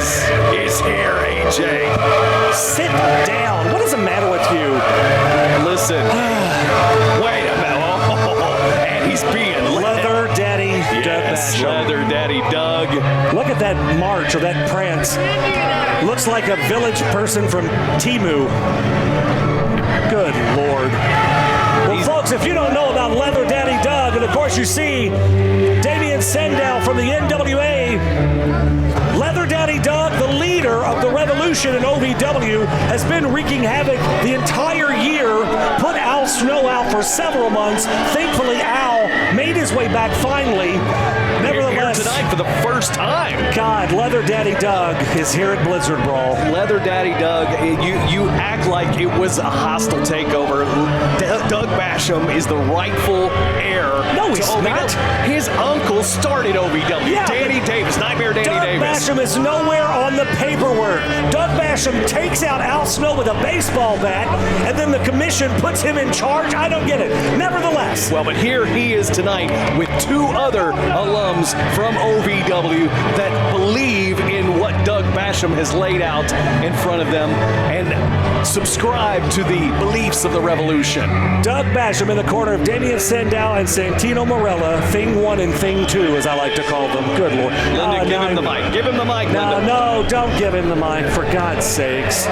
This is here, AJ. Sit down. What is the matter with you? Listen. Wait a minute. And he's being Leather Daddy Doug Yes, Basham. Leather Daddy Doug. Look at that march or that prance. Looks like a village person from Timu. Good Lord. Well, folks, if you don't know about Leather Daddy Doug, and of course you see Damien Sandow from the NWA, Leather Daddy Doug, the leader of the revolution in OVW, has been wreaking havoc the entire year, put Al Snow out for several months. Thankfully, Al made his way back finally. Nevertheless, here tonight for the first time. God, Leather Daddy Doug is here at Blizzard Brawl. Leather Daddy Doug, you act like it was a hostile takeover. Doug Basham is the rightful heir. No, he's to OVW. not. His uncle started OVW. Yeah, Danny Davis, Nightmare Danny Doug Davis. Basham is nowhere on the paperwork. Doug Basham takes out Al Snow with a baseball bat, and then the commission puts him in charge. I don't get it. Nevertheless. Well, but here he is tonight with two other alums from OVW that believe in what Doug Basham has laid out in front of them and subscribe to the beliefs of the revolution. Doug Basham in the corner of Damien Sandow and Santino Marella, Thing 1 and Thing 2, as I like to call them. Good Lord. Linda, give him the mic. Give him the mic, Linda. No, don't give him the mic, for God's sakes.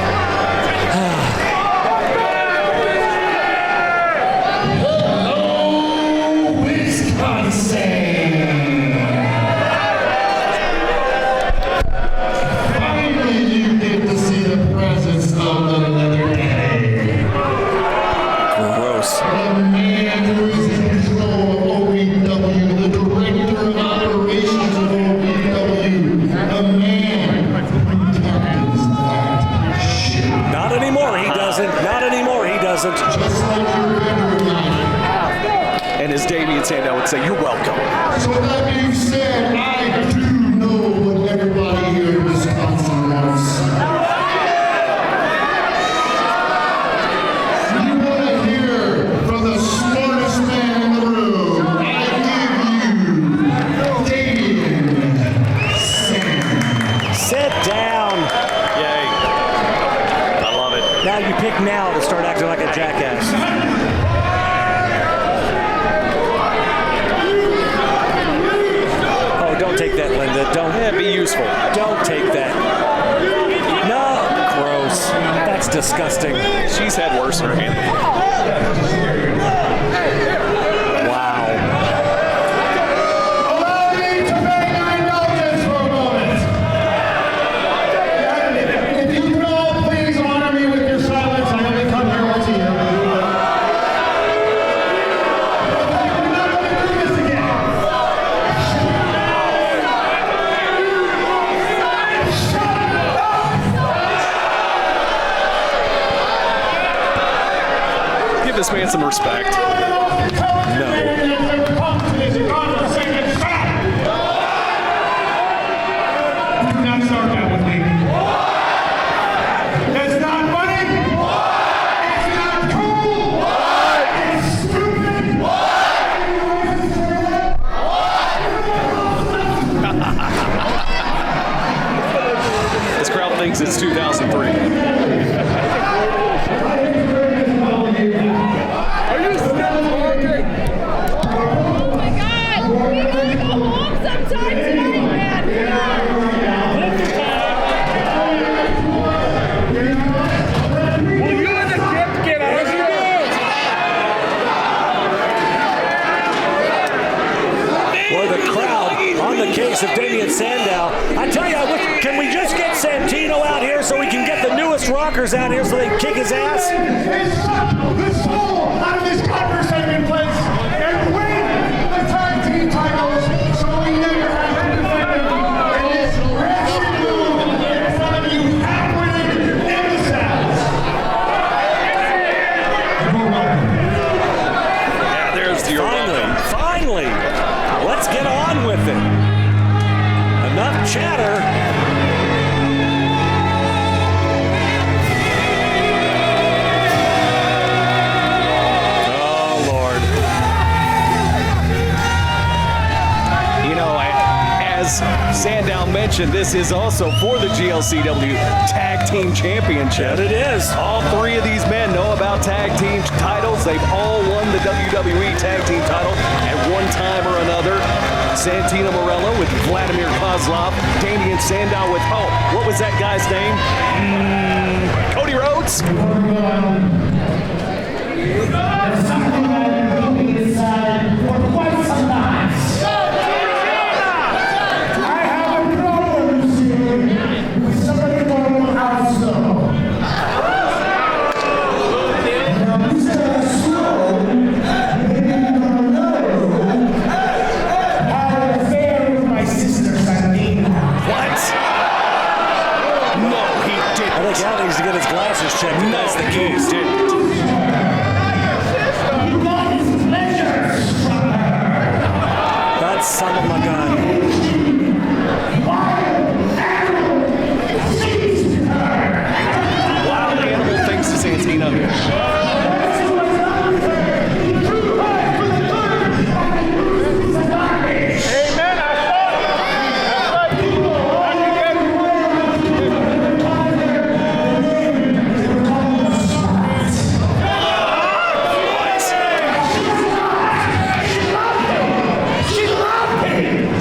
And as Damien Sandow would say, you're welcome. So that being said, I do know what everybody here in Wisconsin wants. You want to hear from the smartest man in the room. I give you Damien Sandow. Sit down. Yay. I love it. Now you pick now to start acting like a jackass. Don't take that, Linda. Don't. Yeah, be useful. Don't take that. No. Gross. That's disgusting. She's had worse in her hand. Wow. Allow me to beg your indulgence for a moment. If you could all please honor me with your silence, I only come here once a year. We're not going to do this again. Give this man some respect. No. Do not start that with me. It's not funny. It's not cool. It's stupid. This crowd thinks it's 2003. Of Damien Sandow. I tell you, can we just get Santino out here so we can get the newest rockers out here so they can kick his ass? The soul out of this conversation place and win the tag team titles so we never have to defend them in this wretched room in front of you halfway in the South. Yeah, there's your Finally, let's get on with it. Enough chatter. Oh, mention, this is also for the GLCW Tag Team Championship. That it is. All three of these men know about tag team titles. They've all won the WWE Tag Team title at one time or another. Santino Marella with Vladimir Kozlov, Damien Sandow with, what was that guy's name? Cody Rhodes? There's something I've been keeping inside for quite some time. I have a problem, you see, with somebody called Al Snow. Now, Mr. Snow, maybe you don't know, had an affair with my sister, Santino. What? No, he didn't. I think Al needs to get his glasses checked. No, That's the he case. didn't. He got his pleasures from her. That's son of a gun. Wild animal things to Santino.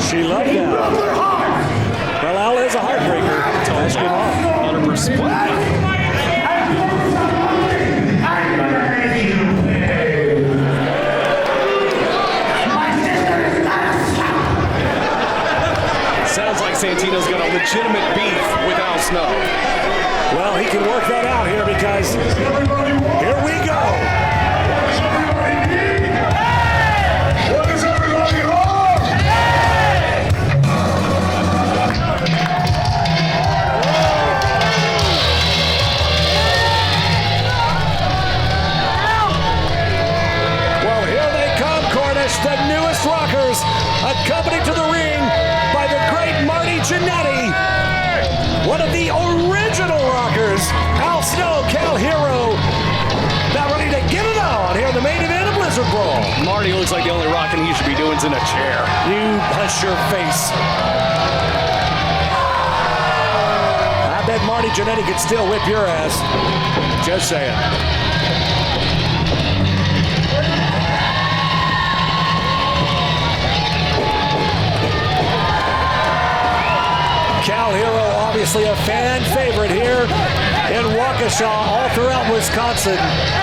She loved Al. Well, Al is a heartbreaker. Ask him off. 100%. Sounds like Santino's got a legitimate beef with Al Snow. Well, he can work that out here because here we go. What is everybody on? Well, here they come, Cornish, the newest Rockers, accompanied to the ring by the great Marty Jannetty, one of the original Rockers, Al Snow, Kal Herro, now ready to get it on here in the main event of Blizzard Brawl. Marty looks like the only rocking he should be doing is in a chair. You hush your face. I bet Marty Jannetty could still whip your ass. Just saying. Kal Herro, obviously a fan favorite here in Waukesha, all throughout Wisconsin.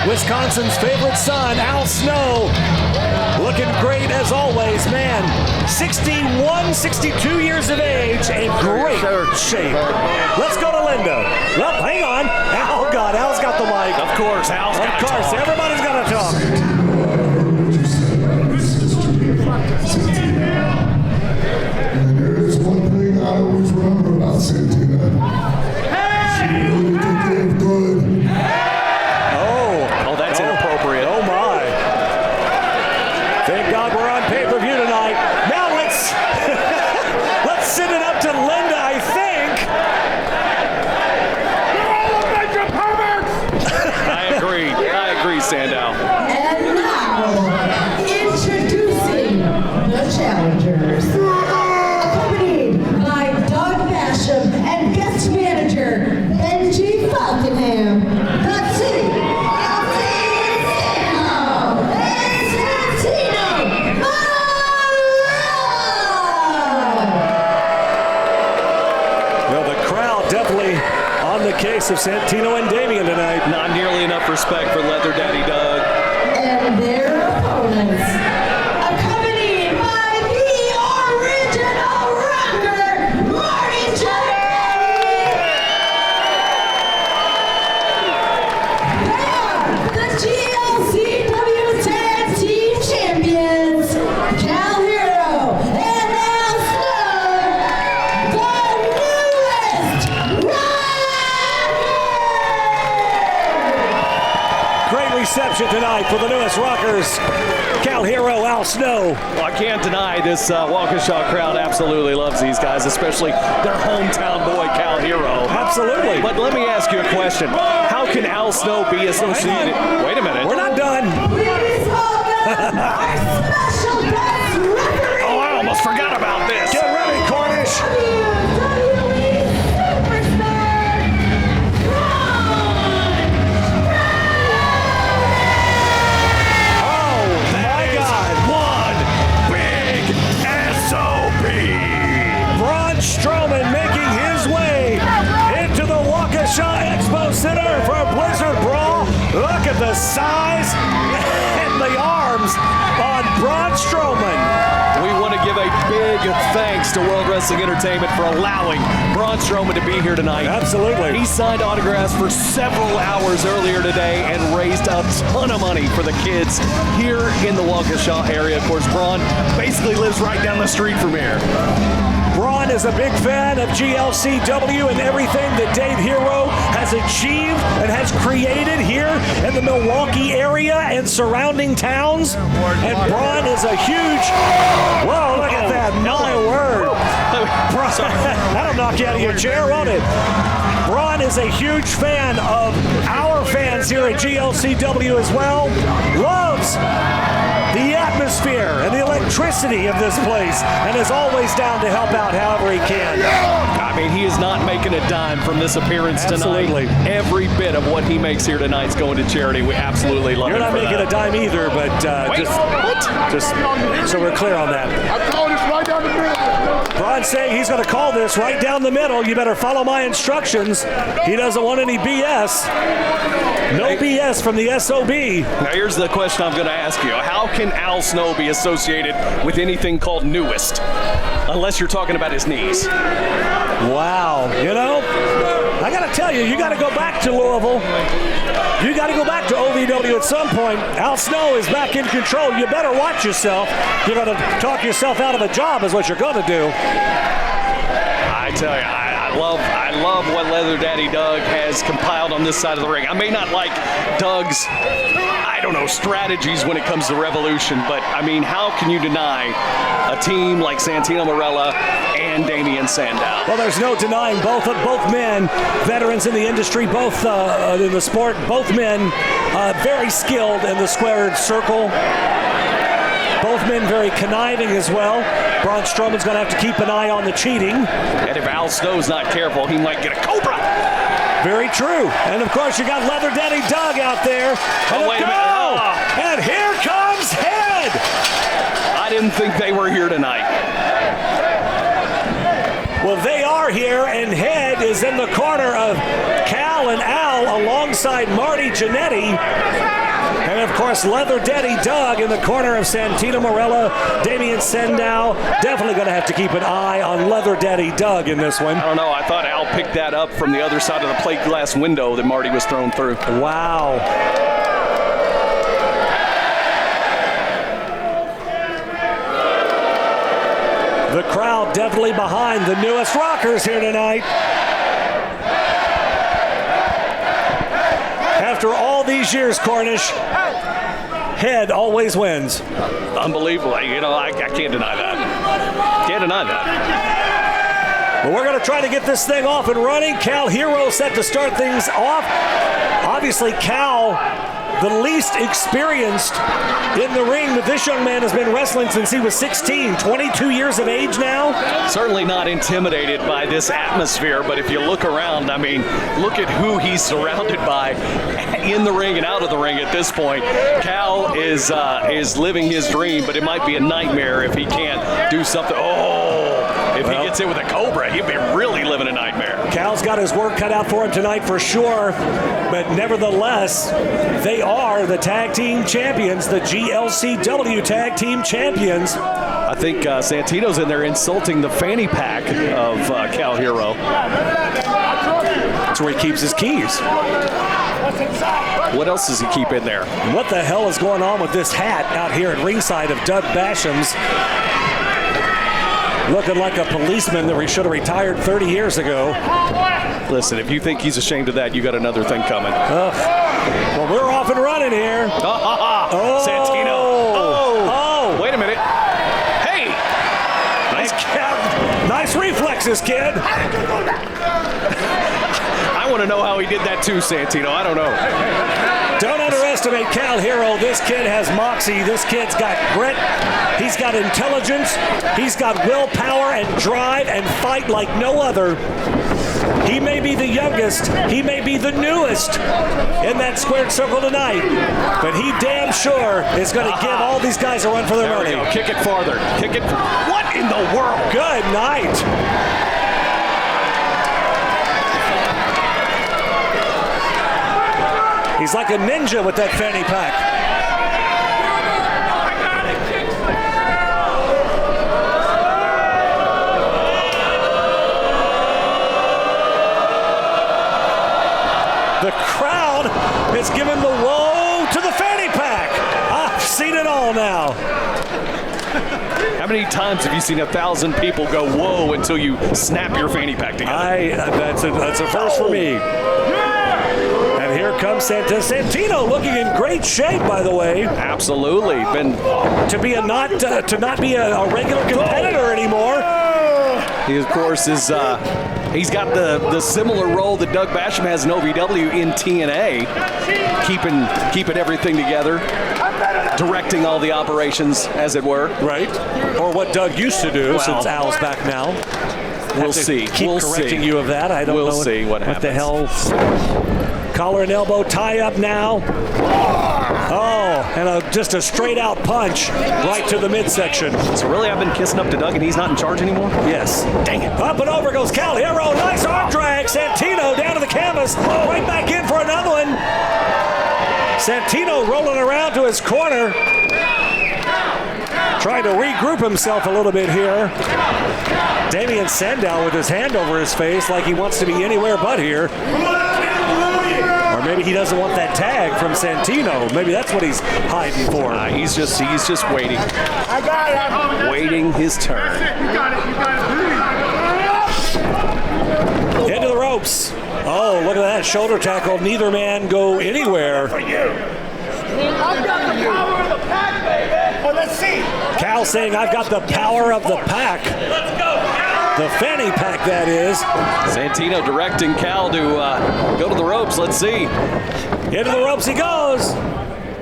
Wisconsin's favorite son, Al Snow, looking great as always, man. 61, 62 years of age, in great shape. Let's go to Linda. Well, hang on. Oh, God, Al's got the mic. Of course, Al's got to Of course, talk. everybody's got to talk. And there is one thing I always remember about Santina. She really did good. Oh, that's inappropriate. Oh, my. Thank God we're on pay-per-view tonight. Now let's let's send it up to Linda, I think. You're all a bunch of perverts! I agree, Sandow. And now, introducing the challengers. Accompanied by Doug Basham and guest manager Benji Falconham. The city of Santino and Santino Marella. Well, the crowd definitely on the case of Santino and Damien tonight. Not nearly enough respect for Leather Daddy Doug. And their opponents, accompanied by the original rocker, Marty Jannetty. They are the GLCW Tag Team Champions, Kal Herro and Al Snow, the newest rocker. Great reception tonight for the newest Rockers, Kal Herro, Al Snow. Well, I can't deny this Waukesha crowd absolutely loves these guys, especially their hometown boy, Kal Herro. Absolutely. But let me ask you a question. How can Al Snow be associated? Wait a minute. We're not done. Please welcome our special guest referee. Oh, I almost almost forgot about this. Get ready, Cornish. WWE Superstar, Oh, my God. One big SOB. Braun Strowman making his way into the Waukesha Expo Center for Blizzard Brawl. Look at the size and the arms on Braun Strowman. We want to give a big thanks to World Wrestling Entertainment for allowing Braun Strowman to be here tonight. Absolutely. He signed autographs for several hours earlier today and raised a ton of money for the kids here in the Waukesha area. Of course, Braun basically lives right down the street from here. Braun is a big fan of GLCW and everything that Dave Hero has achieved and has created here in the Milwaukee area and surrounding towns. And Braun is a huge... Whoa, look at that. My word. That'll knock you out of your chair, won't it? Braun is a huge fan of our fans here at GLCW as well. Loves the atmosphere and the electricity of this place and is always down to help out however he can. I mean, he is not making a dime from this appearance Absolutely. tonight. Every bit of what he makes here tonight is going to charity. We absolutely love You're it. not making a dime either, but Wait, just so we're clear on that. I'm calling this right down the middle. Braun's saying he's going to call this right down the middle. You better follow my instructions. He doesn't want any BS. No BS from the SOB. Now, here's the question I'm going to ask you. How can Al Snow be associated with anything called newest? Unless you're talking about his knees. Wow. You know, I got to tell you, you got to go back to Louisville. You got to go back to OVW at some point. Al Snow is back in control. You better watch yourself. You're going to talk yourself out of a job is what you're going to do. I tell you, I love what Leather Daddy Doug has compiled on this side of the ring. I may not like Doug's, I don't know, strategies when it comes to Revolution, but I mean, how can you deny a team like Santino Marella and Damien Sandow? Well, there's no denying both men, veterans in the industry, both in the sport, both men very skilled in the squared circle. Both men very conniving as well. Braun Strowman's going to have to keep an eye on the cheating. And if Al Snow's not careful, he might get a cobra. Very true. And of course, you got Leather Daddy Doug out there. And Oh, wait a minute. Oh. And here comes Head. I didn't think they were here tonight. Well, they are here, and Head is in the corner of Kal and Al alongside Marty Jannetty. And of course, Leather Daddy Doug in the corner of Santino Marella, Damien Sandow. Definitely going to have to keep an eye on Leather Daddy Doug in this one. I don't know. I thought Al picked that up from the other side of the plate glass window that Marty was thrown through. Wow. The crowd definitely behind the newest rockers here tonight. After all these years, Cornish, Head always wins. Unbelievable. You know, I can't deny that. Can't deny that. But we're going to try to get this thing off and running. Kal Herro set to start things off. Obviously, Kal, the least experienced in the ring, but this young man has been wrestling since he was 16, 22 years of age now. Certainly not intimidated by this atmosphere, but if you look around, I mean, look at who he's surrounded by in the ring and out of the ring at this point. Kal is living his dream, but it might be a nightmare if he can't do something. If he gets hit with a cobra, he'd be really living a nightmare. Cal's got his work cut out for him tonight for sure, but nevertheless, they are the tag team champions, the GLCW tag team champions. I think Santino's in there insulting the fanny pack of Kal Herro. That's where he keeps his keys. What else does he keep in there? And what the hell is going on with this hat out here at ringside of Doug Basham's? Looking like a policeman that should have retired 30 years ago. Listen, if you think he's ashamed of that, you got another thing coming. Well, we're off and running here. Oh. Santino. Oh. Wait a minute. Hey. Nice reflexes, kid. I I want to know how he did that too, Santino. I don't know. Don't underestimate Kal Herro. This kid has moxie. This kid's got grit. He's got intelligence. He's got willpower and drive and fight like no other. He may be the youngest. He may be the newest in that squared circle tonight. But he damn sure is going to give all these guys a run for their money. Kick it farther. Kick it. What in the world? Good night. He's like a ninja with that fanny pack. The crowd is giving the whoa to the fanny pack. I've seen it all now. How many times have you seen 1,000 people go whoa until you snap your fanny pack together? That's a first for me. And here comes Santino, looking in great shape, by the way. Absolutely. To not be a regular competitor anymore. He, of course, is he's got the similar role that Doug Basham has in OVW in TNA, keeping everything together, directing all the operations, as it were. Right. Or what Doug used to do, since Al's back now. We'll see. Keep correcting you of that. I don't know. We'll see what happens. What the hell? Collar and elbow tie up now. Oh, and just a straight out punch right to the midsection. So really, I've been kissing up to Doug and he's not in charge anymore? Yes. Dang it. Up and over goes Kal Herro. Nice arm drag. Santino down to the canvas. Right back in for another one. Santino rolling around to his corner. Trying to regroup himself a little bit here. Damien Sandow with his hand over his face like he wants to be anywhere but here. Or maybe he doesn't want that tag from Santino. Maybe that's what he's hiding for. He's just waiting. I got it. Waiting his turn. You got it. Into the ropes. Oh, look at that shoulder tackle. Neither man go anywhere. I've got the power of the pack, baby. Well, let's see. Cal saying, I've got the power of the pack. Let's go, Cal. The fanny pack, that is. Santino directing Cal to go to the ropes. Let's see. Into the ropes he goes.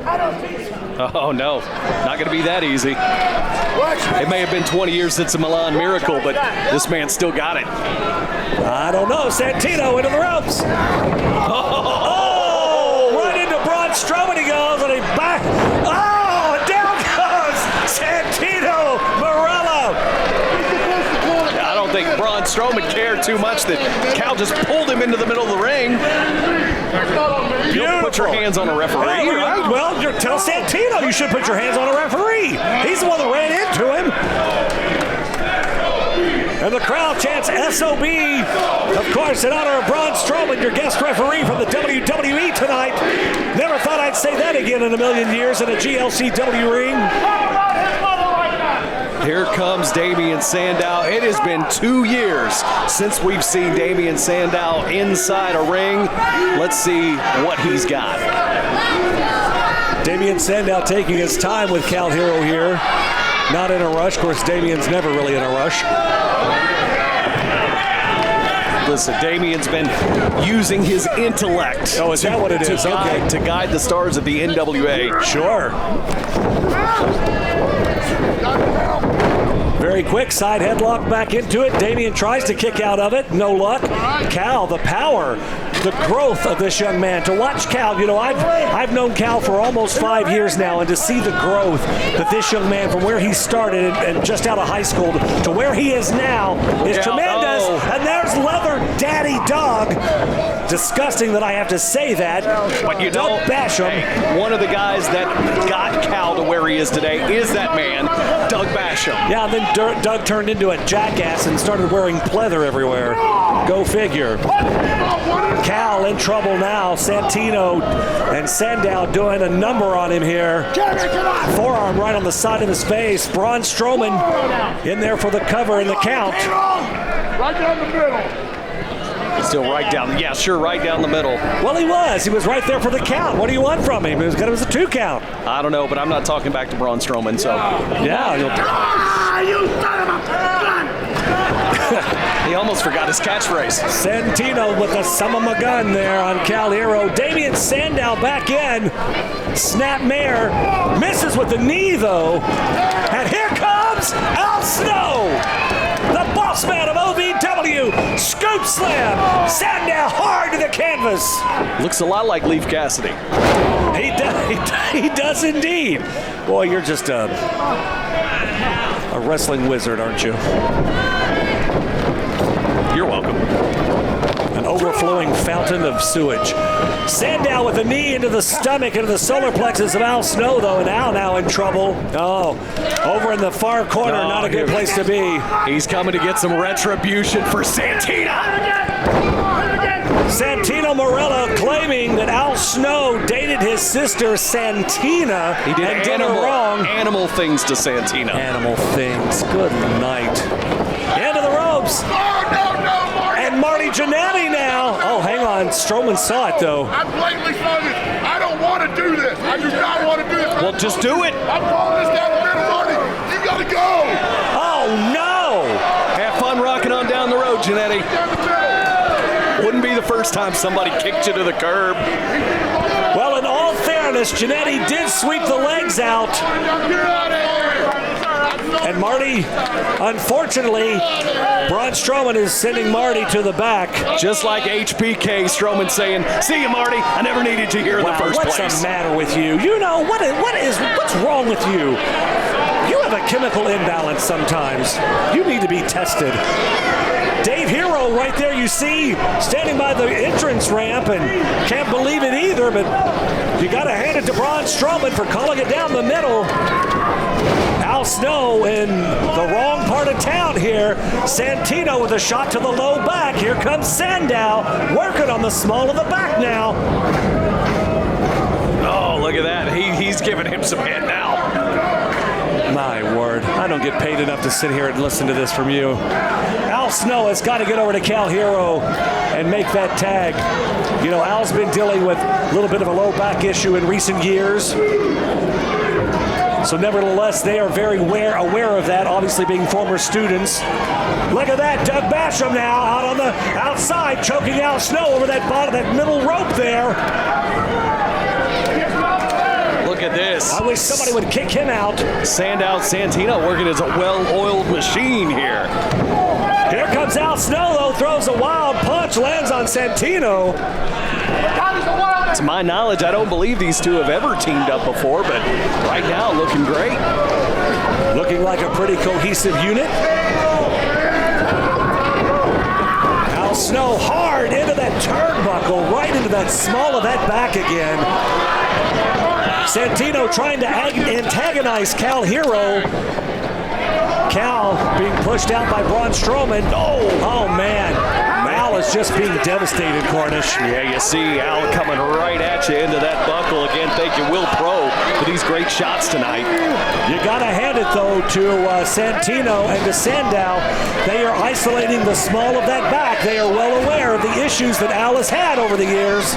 I don't think so. Oh, no. Not going to be that easy. It may have been 20 years since a Milan Miracle, but this man still got it. I don't know. Santino into the ropes. Oh, right into Braun Strowman he goes, and he back. Oh, down goes Santino Marella. I don't think Braun Strowman cared too much that Cal just pulled him into the middle of the ring. You don't put your hands on a referee, right? Well, tell Santino you should put your hands on a referee. He's the one that ran into him. And the crowd chants SOB. Of course, in honor of Braun Strowman, your guest referee from the WWE tonight. Never thought I'd say that again in a million years in a GLCW ring. Here comes Damien Sandow. It has been 2 years since we've seen Damien Sandow inside a ring. Let's see what he's got. Damien Sandow taking his time with Kal Herro here. Not in a rush. Of course, Damien's never really in a rush. Listen, Damien's been using his intellect. Oh, is that what it is? Okay. To guide the stars of the NWA. Sure. Very quick side headlock back into it. Damien tries to kick out of it. No luck. Cal, the power, the growth of this young man. To watch Cal, you know, I've known Cal for almost 5 years now, and to see the growth that this young man from where he started and just out of high school to where he is now is tremendous. Oh. And there's Leather Daddy Doug. Disgusting that I have to say that. But you Doug know, Basham. hey, one of the guys that got Cal to where he is today is that man, Doug Basham. Yeah, and then Doug turned into a jackass and started wearing pleather everywhere. Go figure. Cal in trouble now. Santino and Sandow doing a number on him here. Forearm right on the side of his face. Braun Strowman in there for the cover and the count. Right down the middle. Still right down. Yeah, sure, right down the middle. Well, he was. He was right there for the count. What do you want from him? It was a 2 count. I don't know, but I'm not talking back to Braun Strowman, so. Yeah. You son of a gun! He almost forgot his catchphrase. Santino with the sum of a gun there on Kal Herro. Damien Sandow back in. Snap mare. Misses with the knee, though. And here comes Al Snow. The boss man of OVW. Scoop slam. Sandow hard to the canvas. Looks a lot like Leif Cassidy. He does indeed. Boy, you're just a wrestling wizard, aren't you? You're welcome. An overflowing fountain of sewage. Sandow with a knee into the stomach, into the solar plexus of Al Snow, though, and Al now in trouble. Oh, over in the far corner, not a good place to be. He's coming to get some retribution for Santino. Santino Marella claiming that Al Snow dated his sister Santina. He did and did her wrong. Animal things to Santina. Animal things. Good night. Into the ropes. And Marty Jannetty now. Oh, hang on. Strowman saw it, though. I blatantly saw this. I don't want to do this. I do not want to do this. Well, just do it. I'm calling this down the middle, Marty. You got to go. Oh, no. Have fun rocking on down the road, Jannetty. Down the middle. Wouldn't be the first time somebody kicked you to the curb. Well, in all fairness, Jannetty did sweep the legs out. Get out of here. And Marty, unfortunately, Braun Strowman is sending Marty to the back. Just like HBK, Strowman saying, "See you, Marty. I never needed you here in the first what's place." the matter with you? You know, what's wrong with you? You have a chemical imbalance sometimes. You need to be tested. Dave Hero right there, you see, standing by the entrance ramp, and can't believe it either, but you got to hand it to Braun Strowman for calling it down the middle. Al Snow in the wrong part of town here. Santino with a shot to the low back. Here comes Sandow working on the small of the back now. Oh, look at that. He's giving him some head now. My word, I don't get paid enough to sit here and listen to this from you. Al Snow has got to get over to Kal Herro and make that tag. You know, Al's been dealing with a little bit of a low back issue in recent years. So nevertheless, they are very aware of that, obviously being former students. Look at that, Doug Basham now out on the outside, choking Al Snow over that middle rope there. Look at this. I wish somebody would kick him out. Sandow Santino working as a well-oiled machine here. Here comes Al Snow, though, throws a wild punch, lands on Santino. To my knowledge, I don't believe these two have ever teamed up before, but right now, looking great. Looking like a pretty cohesive unit. Al Snow hard into that turnbuckle, right into that small of that back again. Santino trying to antagonize Kal Herro. Cal being pushed out by Braun Strowman. Oh man. Al is just being devastated, Cornish. Yeah, you see Al coming right at you into that buckle again. Thank you, Will Pro, for these great shots tonight. You got to hand it, though, to Santino and to Sandow. They are isolating the small of that back. They are well aware of the issues that Al has had over the years.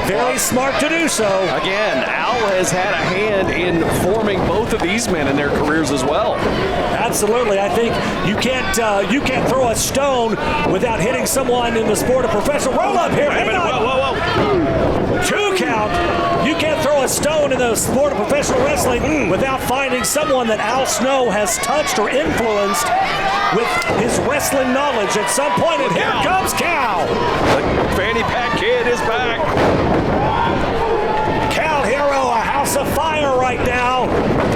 Very smart to do so. Again, Al has had a hand in forming both of these men in their careers as well. Absolutely. I think you can't throw a stone without hitting someone in the sport of professional roll-up here. Hang on. Whoa. 2 count. You can't throw a stone in the sport of professional wrestling without finding someone that Al Snow has touched or influenced with his wrestling knowledge at some point. And here comes Cal. The fanny pack kid is back. Kal Herro, a house of fire right now.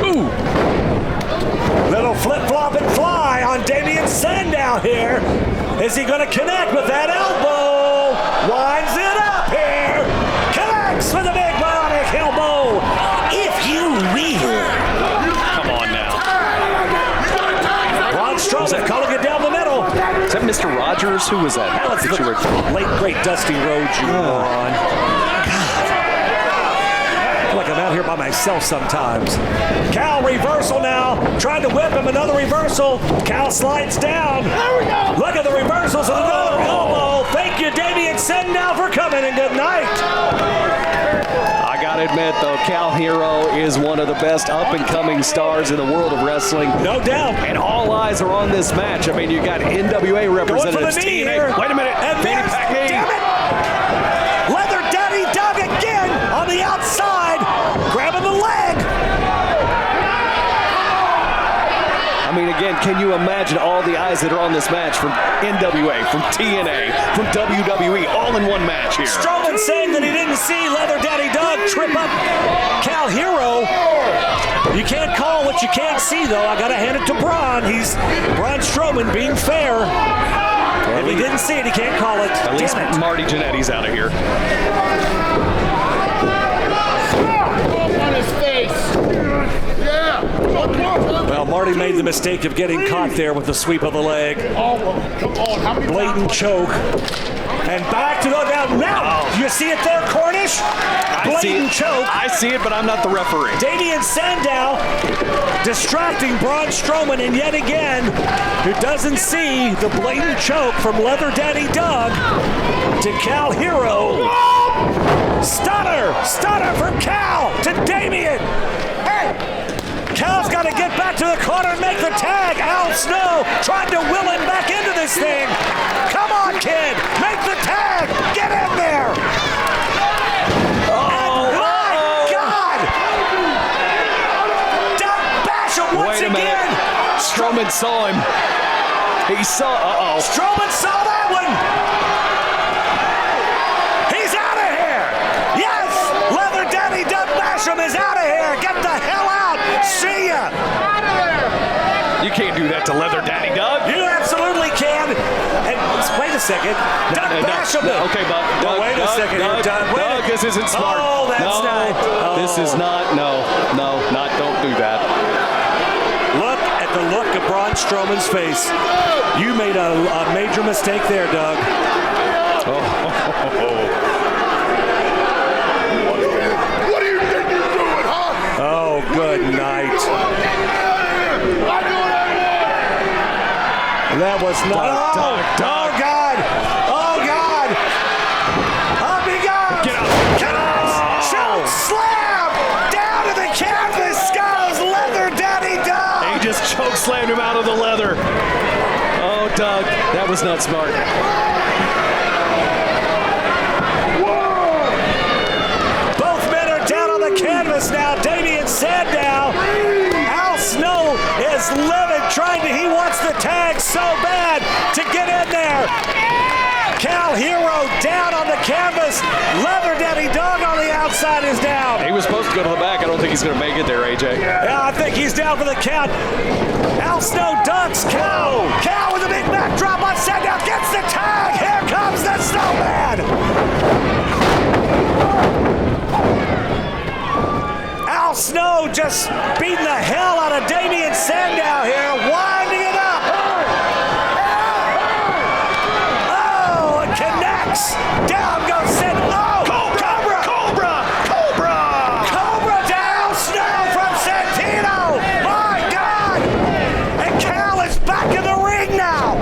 Ooh. Little flip-flop and fly on Damien Sandow here. Is he going to connect with that elbow? Winds it up here. Connects with a big bionic elbow. If you will. Come on now. Braun Strowman calling it down the middle. Is that Mr. Rogers? Who was that? That's the late, great Dusty Rhodes, you moron. Like I'm out here by myself sometimes. Cal reversal now, trying to whip him, another reversal. Cal slides down. Look at the reversals of another elbow. Thank you, Damien Sandow, for coming, and good night. I gotta admit though, Kal Herro is one of the best up-and-coming stars in the world of wrestling. No doubt. And all eyes are on this match. I mean, you got NWA representatives. Going for the knee here. Wait a minute. And Fanny there's, pack knee. damn it! Leather Daddy Doug again on the outside, grabbing the leg. I mean, again, can you imagine all the eyes that are on this match from NWA, from TNA, from WWE, all in one match here? Strowman saying that he didn't see Leather Daddy Doug trip up Kal Herro. You can't call what you can't see, though. I got to hand it to Braun. He's Braun Strowman being fair. If he didn't see it, he can't call it. At least Damn it. Marty Jannetty's out of here. On his face. Yeah. Well, Marty made the mistake of getting caught there with the sweep of the leg. Oh, come on. How many Blatant choke. And back to the now. You see it there, Cornish? Blatant choke. I see it, but I'm not the referee. Damien Sandow distracting Braun Strowman, and yet again, who doesn't see the blatant choke from Leather Daddy Doug to Kal Herro. Stunner from Kal to Damien. Hey, Cal's got to get back to the corner and make the tag. Al Snow trying to will him back into this thing. Come on, kid, make the tag. Get in there. And my God, Doug Basham once Wait a minute. again. Strowman saw him. He saw, Strowman saw that one. He's out of here. Yes, Leather Daddy Doug Basham is out of here. Get the hell out. See ya. You can't do that to Leather Daddy Doug. You absolutely can. And wait a second. Doug Basham. Okay, but Doug, wait a second. Doug, Doug, this isn't smart. Oh, that's no, not. This is not. No, don't do that. Look at the look of Braun Strowman's face. You made a major mistake there, Doug. What do you think you're doing, huh? Oh, good night. That was not. Doug. Oh, God. Oh, God. Up he goes. Get out. Choke slam. Down to the canvas goes Leather Daddy Doug. He just choke slammed him out of the leather. Oh, Doug, that was not smart. Both men are down on the canvas now. Damien Sandow. Al Snow is livid, he wants the tag so bad to get in there. Kal Herro down on the canvas. Leather Daddy Dog on the outside is down. He was supposed to go to the back. I don't think he's going to make it there, AJ. Yeah, I think he's down for the count. Al Snow ducks Kal. Kal with a big backdrop on Sandow gets the tag. Here comes the Snowman. Al Snow just beating the hell out of Damien Sandow here, winding it up. Oh, it connects. Down goes Sandow. Oh, Cobra to Al Snow from Santino. My God. And Kal is back in the ring now.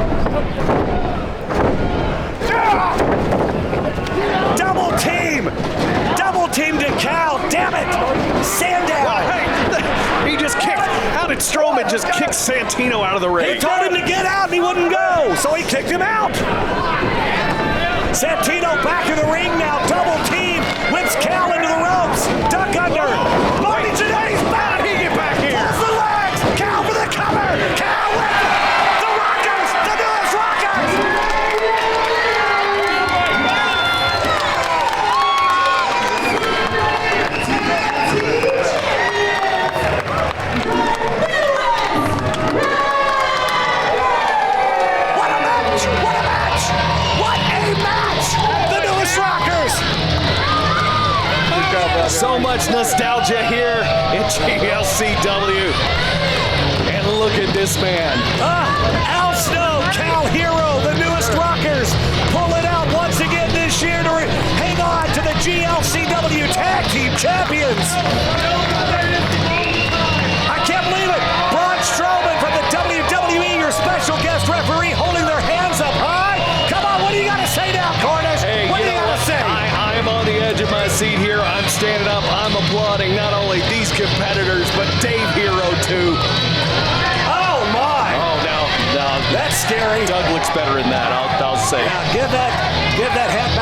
Double team to Kal. Damn it. Sandow. Well, hey, he just kicked. How did Strowman just kick Santino out of the ring? He told him to get out and he wouldn't go, so he kicked him out. Santino back in the ring now. Double team. Whips Kal into the ropes. Duck under. Marty Jannetty's back. He get back here. Pulls the legs. Kal for the cover. Kal with the Rockers. The newest Rockers. What a match! What a match! What a match! The newest Rockers! So much nostalgia here in GLCW. And look at this man. Al Snow, Kal Herro, the newest Rockers, pull it out once again this year to hang on to the GLCW Tag Team Champions. I can't believe it. Braun Strowman from the WWE, your special guest referee, holding their hands up high. Come on, what do you got to say now, Cornish? Hey, what do you know got to say? I am on the edge of my seat here. I'm standing up. I'm applauding not only these competitors, but Dave Hero, too. Oh, my. Oh, now That's scary. Doug looks better in that, I'll say. Yeah, give that hat